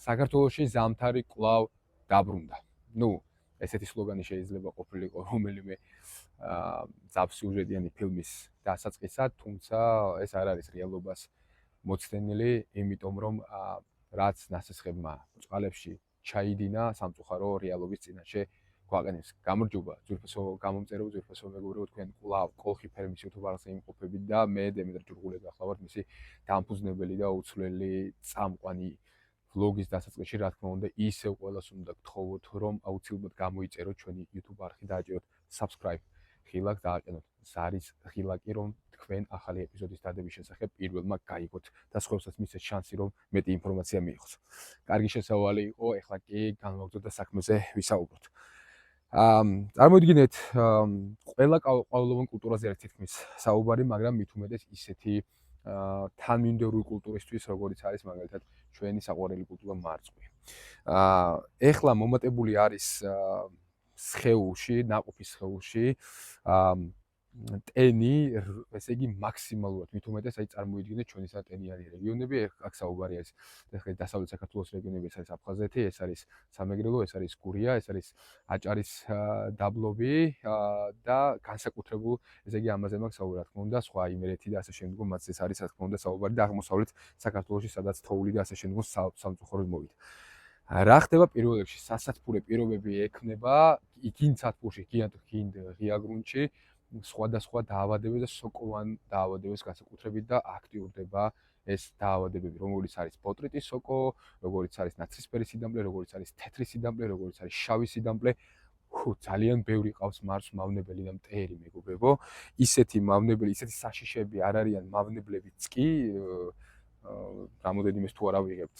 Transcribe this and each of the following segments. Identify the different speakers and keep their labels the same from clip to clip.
Speaker 1: საქართველოში ზამთარი კვლავ დაბრუნდა. ესეთი სლოგანი შეიძლება ყოფილიყო რომელიმე ძაბსიუჟეტიანი ფილმის დასაწყისად, თუმცა ეს არ არის რეალობას მოცდენილი, იმიტომ რომ რაც ნასესხებმა წყალებში ჩაიდინა სამწუხარო რეალობის წინაშე გვაყენებს გამარჯობა ძვირფასო გამომწერო ძვირფასო მეგობრებო თქვენ კვლავ კოლხი ფერმის YouTube არხზე იმყოფებით და მე დემეტრ ჯურგული გახლავართ მისი დამფუძნებელი და უცვლელი წამყვანი vlogis დასაწყისში რა თქმა უნდა ისევ ყველას უნდა გთხოვოთ რომ აუცილებლად გამოიწეროთ ჩვენი YouTube არხი და აჭეროთ subscribe ხილაკს დააყენოთ ზარის ხილაკი რომ თქვენ ახალი ეპიზოდის დადების შესახებ პირველმა გაიგოთ და სხვებსაც მისცეთ შანსი რომ მეტი ინფორმაცია მიიღოს. კარგი შესავალი იყო, ეხლა კი განვაგრძოთ და საქმეზე ვისაუბროთ. წარმოიდგინეთ, ყველა ყოველოვან კულტურაზე არის თითქმის საუბარი, მაგრამ მით უმეტეს ისეთი თანმიმდევრული კულტურისთვის, როგორიც არის მაგალითად ჩვენი საყვარელი კულტურა მარწყვი. ეხლა მომატებული არის სხეულში, ნაყოფის სხეულში, ტენი, ესე იგი მაქსიმალურად, მით უმეტეს აი წარმოიდგინეთ ჩვენი სატენიანი რეგიონები, აქ საუბარი არის ეხლა დასავლეთ საქართველოს რეგიონები, ეს არის აფხაზეთი, ეს არის სამეგრელო, ეს არის გურია, ეს არის აჭარის დაბლობი და განსაკუთრებულ, ესე იგი ამაზე მაქვს საუბარი, რა თქმა უნდა, სხვა იმერეთი და ასე შემდგომ, მათ ეს არის, რა თქმა უნდა, საუბარი და აღმოსავლეთ საქართველოში, სადაც თოვლი და ასე შემდგომ სამწუხაროდ მოვიდა. რა ხდება პირველ რიგში, სასათბურე პირობები ექნება, იქინ სათბურში, იქ ღია გრუნტში სხვადასხვა დაავადებების და სოკოვან დაავადებების განსაკუთრებით და აქტიურდება ეს დაავადებები, როგორც არის ბოტრიტის სოკო, როგორც არის ნაცრისფერი სიდამპლე, როგორც არის თეთრი სიდამპლე, როგორც არის შავი სიდამპლე. ძალიან ბევრი ყავს მავნებელი და მტერი მეგობრებო. ისეთი მავნებელი, ისეთი საშიშები არ არიან მავნებლებიც კი, რამოდენიმეს თუ არ ავიღებთ,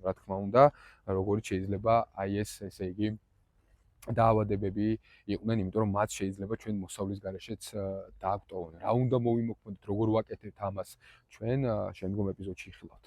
Speaker 1: რა თქმა უნდა, როგორც შეიძლება აი ეს, ესე იგი დაავადებები იყვნენ, იმიტომ რომ მათ შეიძლება ჩვენ მოსავლის გარეშეც დააგვტოვონ. რა უნდა მოვიმოქმედოთ, როგორ ვაკეთებთ ამას ჩვენ შემდგომ ეპიზოდში ხილავთ.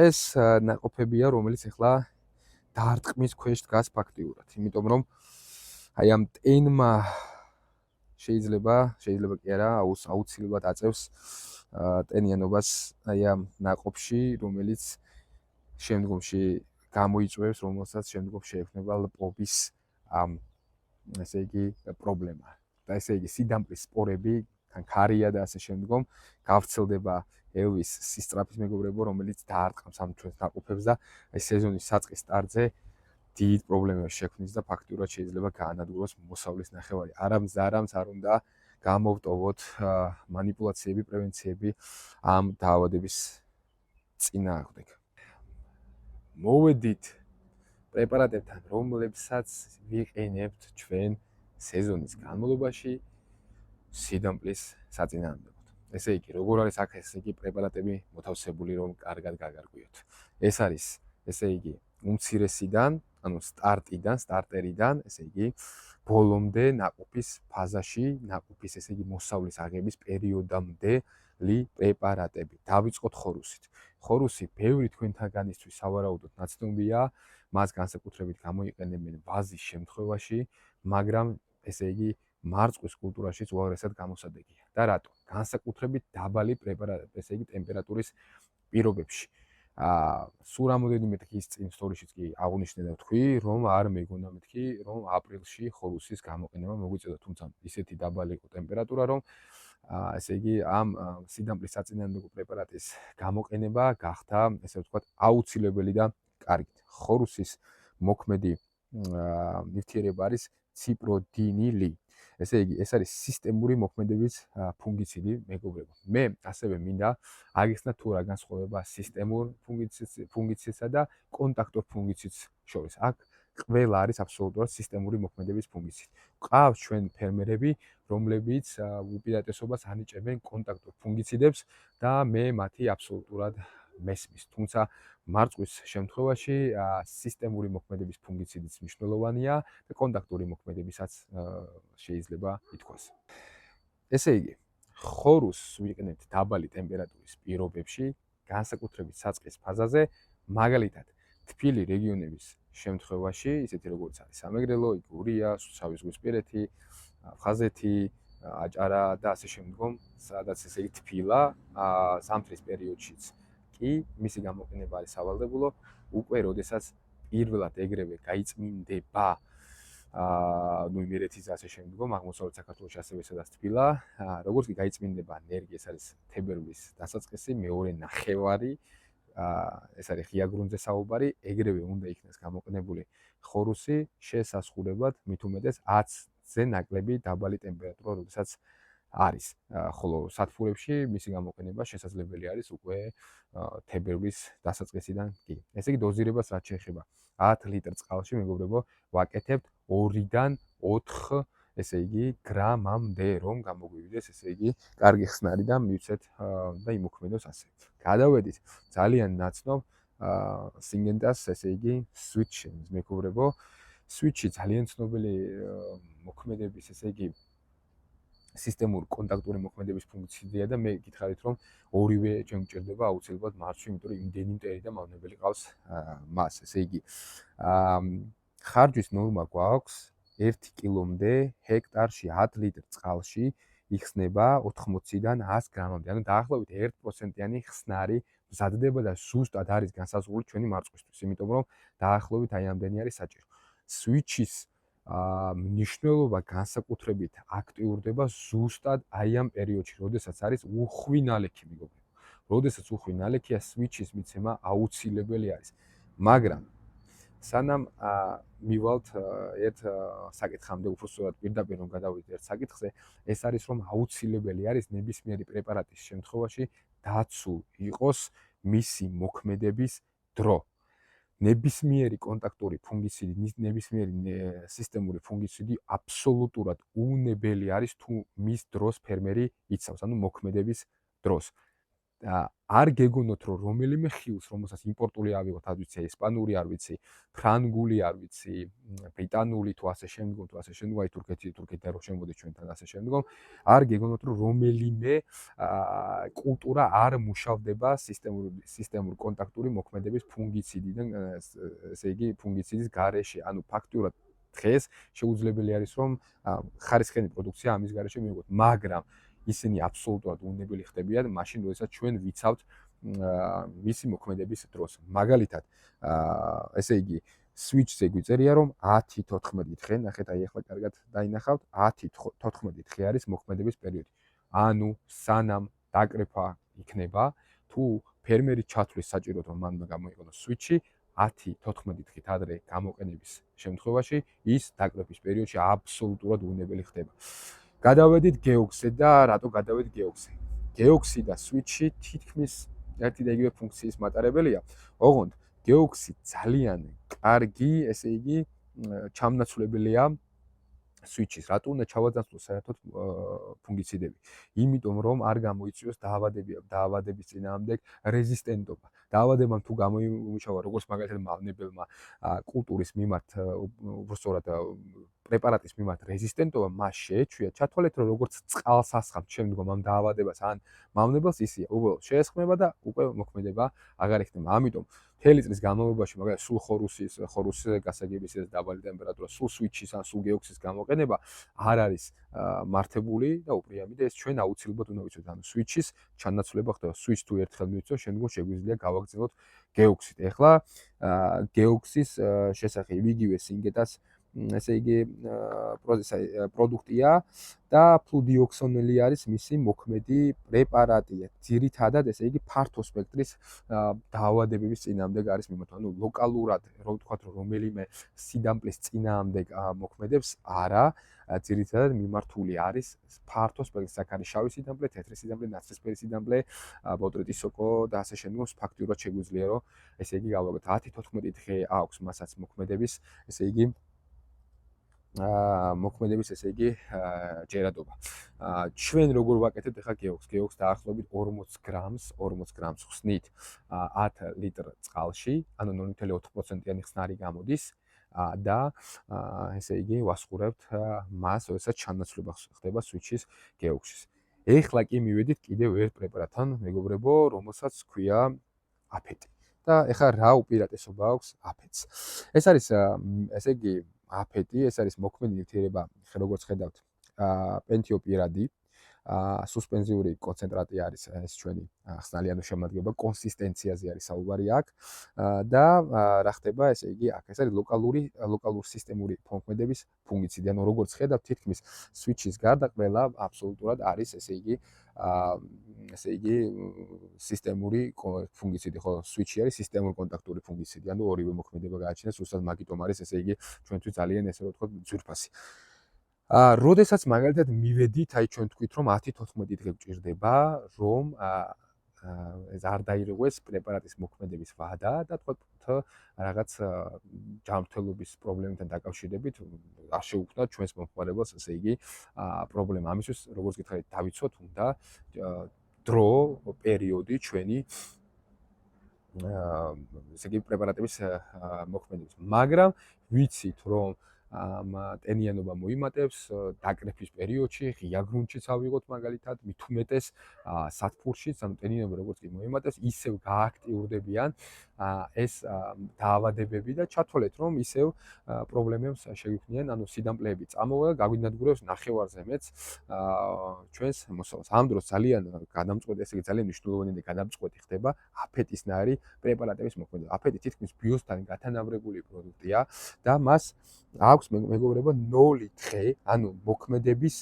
Speaker 1: ეს ნაყოფებია, რომელიც ახლა დაარტყმის ქვეშ დგას ფაქტიურად, იმიტომ რომ აი ამ ტენმა შეიძლება კი არა, აუცილებლად აწევს ტენიანობას აი ამ ნაყოფში, რომელიც შემდგომში გამოიწვევს, რომელსაც შემდგომ შეექმნება ლპობის ესე იგი პრობლემა. და ესე იგი სიდამპლის სპორები, თან ქარია და ასე შემდგომ გავრცელდება ელვის სისწრაფის მეგობრებო, რომელიც დაარტყმს ამ ჩვენს ნაყოფებს და აი სეზონის საწყის სტარტზე დიდ პრობლემებს შექმნის და ფაქტიურად შეიძლება გაანადგუროს მოსავლის ნახევარი. არამც არ უნდა გამოვტოვოთ მანიპულაციები, პრევენციები ამ დაავადების წინააღმდეგ. მოვედით პრეპარატებთან, რომლებსაც ვიყენებთ ჩვენ სეზონის განმავლობაში სიდამპლის საწინააღმდეგოდ. ესე იგი, როგორ არის აქ ესე იგი პრეპარატები მოთავსებული, რომ კარგად გაგარკვიოთ. ეს არის, ესე იგი, უმცირესიდან, ანუ სტარტერიდან, ესე იგი, ბოლომდე ნაყოფის ფაზაში, ნაყოფის ესე იგი მოსავლის აღების პერიოდამდელი პრეპარატები. დავიწყოთ ხორუსით. ხორუსი ბევრი თქვენთაგანისთვის სავარაუდოდ ნაცნობია, მას განსაკუთრებით გამოიყენებენ ვაზის შემთხვევაში, მაგრამ ესე იგი მარწყვის კულტურაშიც უაღრესად გამოსადეგია. და რატო? განსაკუთრებით დაბალი ესე იგი ტემპერატურის პირობებში. სულ რამოდენიმე დღის წინ სტორიშიც კი აღნიშნე და ვთქვი, რომ არ მეგონა მეთქი, რომ აპრილში ხორუსის გამოყენება მოგვიწევდა, თუმცა ისეთი დაბალი იყო ტემპერატურა, რომ ესე იგი ამ სიდამპლის საწინააღმდეგო პრეპარატის გამოყენება გახდა, ესე ვთქვათ, აუცილებელი და კარგი. ხორუსის მოქმედი ნივთიერება არის ციპროდინილი. ესე იგი, ეს არის სისტემური მოქმედების ფუნგიციდი, მეგობრებო. მე ასევე მინდა აგეხსნათ თუ რა განსხვავება სისტემურ ფუნგიციდსა და კონტაქტურ ფუნგიციდს შორის. აქ ყველა არის აბსოლუტურად სისტემური მოქმედების ფუნგიციდი. ყავს ჩვენ ფერმერები, რომლებიც უპირატესობას ანიჭებენ კონტაქტურ ფუნგიციდებს და მე მათი აბსოლუტურად მესმის. თუმცა მარწყვის შემთხვევაში სისტემური მოქმედების ფუნგიციდიც მნიშვნელოვანია და კონტაქტური მოქმედებისაც შეიძლება ითქვას. ესე იგი, ხორუსს ვიყენებთ დაბალი ტემპერატურის პირობებში, განსაკუთრებით საწყის ფაზაზე, მაგალითად, თბილი რეგიონების შემთხვევაში, ისეთი როგორც არის სამეგრელო, გურია, შავიზღვისპირეთი, აფხაზეთი, აჭარა და ასე შემდგომ, სადაც ესე იგი თბილა, ზამთრის პერიოდშიც კი მისი გამოყენება არის სავალდებულო უკვე როდესაც პირველად ეგრევე გაიწმინდება ნუ იმერეთის და ასე შემდგომ აღმოსავლეთ საქართველოში ასევე სადაც თბილა როგორც კი გაიწმინდება ენერგია ეს არის თებერვლის დასაწყისი მეორე ნახევარი ეს არის ღია გრუნტზე საუბარი ეგრევე უნდა იქნას გამოყენებული ხორუსი შესასხურებლად მით უმეტეს 10-ზე ნაკლები დაბალი ტემპერატურა როდესაც არის ხოლო სათბურებში მისი გამოყენება შესაძლებელი არის უკვე თებერვლის დასაწყისიდან კი ესე იგი დოზირებას რაც შეეხება 10 ლიტრ წყალში მეგობრებო ვაკეთებთ 2-დან 4 ესე იგი გრამამდე რომ გამოგვივიდეს ესე იგი კარგი ხსნარი და მივცეთ და იმოქმედოს ასე გადავედით ძალიან ნაცნობ სინგენტას ესე იგი switch-ს მეგობრებო switch-ი ძალიან ცნობილი მოქმედების ესე იგი სისტემური კონტაქტური მოქმედების ფუნქციაა და მე გითხარით რომ ორივე ჩემ მჭირდება აუცილებლად მარშრუტი, იმიტომ რომ იმდენი მტერი და მავნებელი ყავს მას. ესე იგი, ხარჯვის ნორმა გვაქვს 1 კილომდე ჰექტარში 10 ლიტრ წყალში იხსნება 80-დან 100 გრამამდე. ანუ დაახლოებით 1%-იანი ხსნარი მზადდება და ზუსტად არის განსაზღვრული ჩვენი მარწყვისთვის, იმიტომ რომ დაახლოებით აი ამდენი არის საჭირო. switch-ის მნიშვნელობა განსაკუთრებით აქტიურდება ზუსტად აი ამ პერიოდში, როდესაც არის უხვი ნალექი, მეგობრებო. როდესაც უხვი ნალექია, switch-ის მიცემა აუცილებელი არის. მაგრამ სანამ მივალთ ერთ საკითხამდე, უბრალოდ პირდაპირ რომ გადავიდეთ ერთ საკითხზე, ეს არის რომ აუცილებელი არის ნებისმიერი პრეპარატის შემთხვევაში დაცულ იყოს მისი მოქმედების დრო. ნებისმიერი კონტაქტური ფუნგიციდი, ნებისმიერი სისტემური ფუნგიციდი აბსოლუტურად უუნებელი არის თუ მის დროს ფერმერი იცავს, ანუ მოქმედების დროს. არ გეგონოთ რომ რომელიმე ხილს, რომელსაც იმპორტული ავიღოთ, არ ვიცი, ესპანური არ ვიცი, ფრანგული არ ვიცი, ბრიტანული თუ ასე შემდგომ, აი თურქეთიდან რო შემოდის ჩვენთან ასე შემდგომ, არ გეგონოთ რომ რომელიმე კულტურა არ მუშავდება სისტემური კონტაქტური მოქმედების ფუნგიციდიდან, ესე იგი ფუნგიციდის გარეშე, ანუ ფაქტურად დღეს შეუძლებელი არის რომ ხარისხიანი პროდუქცია ამის გარეშე მივიღოთ, მაგრამ ისინი აბსოლუტურად უნებელი ხდებიან მაშინ, როდესაც ჩვენ ვიცავთ მისი მოქმედების დროს. მაგალითად, ესე იგი, switch-ზე გვიწერია, რომ 10-14 დღე, ნახეთ, აი ახლა კარგად დაინახავთ, 10-14 დღე არის მოქმედების პერიოდი. ანუ სანამ დაკრეფა იქნება, თუ ფერმერი ჩათვლის საჭიროდ რომ მან გამოიყენოს switch-ი, 10-14 დღით ადრე გამოყენების შემთხვევაში ის დაკრეფის პერიოდში აბსოლუტურად უნებელი ხდება. გადავედით გეოქსზე და რატო გადავედით გეოქსზე? გეოქსი და switch-ი თითქმის ერთი და იგივე ფუნქციის მატარებელია. ოღონდ გეოქსი ძალიან კარგი, ესე იგი, ჩამნაცვლებელია switch-ის. რატო უნდა ჩავაძანცვლოს საერთოდ ფუნგიციდები? იმიტომ რომ არ გამოიწვიოს დაავადების წინააღმდეგ რეზისტენტობა. დაავადებამ თუ გამოიმუშავა როგორც მაგალითად მავნებელმა კულტურის მიმართ უბრალოდ პრეპარატის მიმართ რეზისტენტობა, მას შეეჩვია. ჩათვალეთ რომ როგორც წყალს ასხამთ შემდგომ ამ დაავადებას ან მავნებელს ისია, უბრალოდ შეესხმება და უკვე მოქმედება აღარ იქნება. ამიტომ მთელი წლის განმავლობაში, მაგალითად, სულ ხორუსის გასაგების ეს დაბალი ტემპერატურა, სულ switch-ის ან სულ გეოქსის გამოყენება არ არის მართებული და უპრიამი და ეს ჩვენ აუცილებლად უნდა ვიცოდეთ. ანუ switch-ის ჩანაცვლება ხდება. switch თუ ერთხელ მივიცავ, შემდგომ შეგვიძლია გავაგრძელოთ გეოქსით. ეხლა გეოქსის შესახებ იგივე სინგეტას ესე იგი პროდუქტია და ფლუდიოქსონელი არის მისი მოქმედი პრეპარატია. ძირითადად ესე იგი ფართო სპექტრის დაავადებების წინააღმდეგ არის მიმართული. ანუ ლოკალურად, რო ვთქვათ, რომ რომელიმე სიდამპლის წინააღმდეგ მოქმედებს, არა, ძირითადად მიმართული არის ფართო სპექტრის, აქ არის შავი სიდამპლე, თეთრი სიდამპლე, ნაცრისფერი სიდამპლე, ბოტრიტის სოკო და ასე შემდგომ ფაქტიურად შეგვიძლია რომ ესე იგი გავაგოთ 10-14 დღე აქვს მასაც მოქმედების, ესე იგი მოქმედების ესე იგი ჯერადობა. ჩვენ როგორ ვაკეთებთ ახლა გეოქს დაახლოებით 40 გრამს ხსნით 10 ლიტრ წყალში, ანუ 0.4%-იანი ხსნარი გამოდის და ესე იგი ვასხურებთ მას, როდესაც ჩანაცვლება ხდება switch-ის გეოქსის. ეხლა კი მივედით კიდევ ერთ პრეპარატთან, მეგობრებო, რომელსაც ქვია აფეტი. და ეხლა რა უპირატესობა აქვს აფეტს? ეს არის ესე იგი აფეტი, ეს არის მოქმედი ნივთიერება, როგორც ხედავთ, პენტიოპირადი, სუსპენზიური კონცენტრატი არის ეს ჩვენი ხსნალიანო შემადგენლობა, კონსისტენციაზე არის საუბარი აქ და რა ხდება, ესე იგი, აქ ეს არის ლოკალურ სისტემური მოქმედების ფუნქციები. ანუ როგორც ხედავთ, თითქმის სვიჩის გარდა ყველა აბსოლუტურად არის, ესე იგი, სისტემური ფუნქციები, ხო, სვიჩი არის სისტემური კონტაქტური ფუნქციები. ანუ ორივე მოქმედება გააჩნიათ, უბრალოდ მაგიტომ არის, ესე იგი, ჩვენთვის ძალიან ესე ვთქვათ, ძვირფასი. როდესაც მაგალითად მივედით, აი ჩვენ თქვით, რომ 10-14 დღე გჭირდება, რომ ეს არ დაირღვეს პრეპარატის მოქმედების ვადა და თქვათ რაღაც ჯანმრთელობის პრობლემებთან დაკავშირებით არ შეუქმნათ ჩვენს მომხმარებელს, ესე იგი, პრობლემა. ამისთვის, როგორც გითხარით, დავიცოთ უნდა დრო, პერიოდი ჩვენი ესე იგი პრეპარატების მოქმედების. მაგრამ ვიცით, რომ ტენიანობა მოიმატებს დაკრეფის პერიოდში, ღია გრუნტშიც ავიღოთ მაგალითად, მით უმეტეს სათბურშიც, ანუ ტენიანობა როგორც კი მოიმატებს, ისევ გააქტიურდებიან ეს დაავადებები და ჩათვალეთ, რომ ისევ პრობლემებს შეგვიქმნიან, ანუ სიდამპლეები წამოვა და გაგვინადგურებს ნახევარზე მეც ჩვენს მოსავალს. ამ დროს ძალიან გადამწყვეტი, ესე იგი ძალიან მნიშვნელოვანი და გადამწყვეტი ხდება აფეტისნაირი პრეპარატების მოქმედება. აფეტი თითქმის ბიოსთან გათანაბრებული პროდუქტია და მას აქვს მეგობრებო 0 დღე, ანუ მოქმედების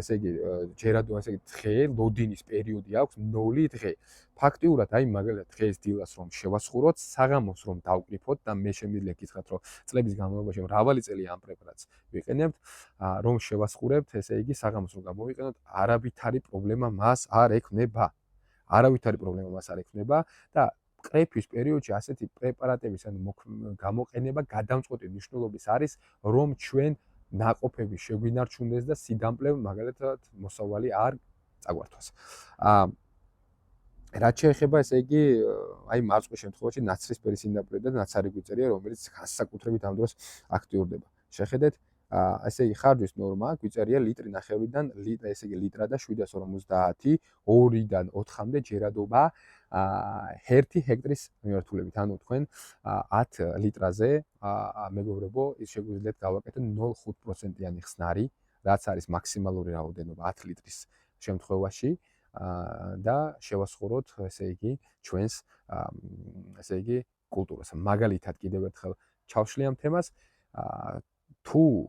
Speaker 1: ესე იგი ჯერადო ესე იგი დღე, ლოდინის პერიოდი აქვს 0 დღე. ფაქტიურად აი მაგალითად დღეს დილას რომ შევასხუროთ, საღამოს რომ დავკრიფოთ და მე შემიძლია გითხრათ რომ წლების განმავლობაში მრავალი წელი ამ პრეპარატს ვიყენებთ, რომ შევასხურებთ, ესე იგი საღამოს რომ გამოვიყენოთ, არავითარი პრობლემა მას არ ექნება. არავითარი პრობლემა მას არ ექნება და კრეფის პერიოდში ასეთი პრეპარატების ან გამოყენება გადამწყვეტი მნიშვნელობის არის, რომ ჩვენ ნაყოფები შეგვინარჩუნდეს და სიდამპლე მაგალითად მოსავალი არ წაგვართვას. რაც შეეხება, ესე იგი, აი მარწყვის შემთხვევაში ნაცრისფერი სინდამპლე და ნაცარი გვიწერია, რომელიც განსაკუთრებით ამ დროს აქტიურდება. შეხედეთ, ესე იგი ხარჯვის ნორმა გვიწერია ლიტრი ნახევრიდან ესე იგი ლიტრა და 750 2-დან 4-მდე ჯერადობა 1 ჰექტრის მიმართულებით. ანუ თქვენ 10 litrაზე მეგობრებო, ის შეგვიძლიათ გავაკეთოთ 0.5%-იანი ხსნარი, რაც არის მაქსიმალური რაოდენობა 10 ლიტრის შემთხვევაში და შევასხუროთ, ესე იგი, ჩვენს ესე იგი კულტურას. მაგალითად, კიდევ ერთხელ ჩავშლი ამ თემას, თუ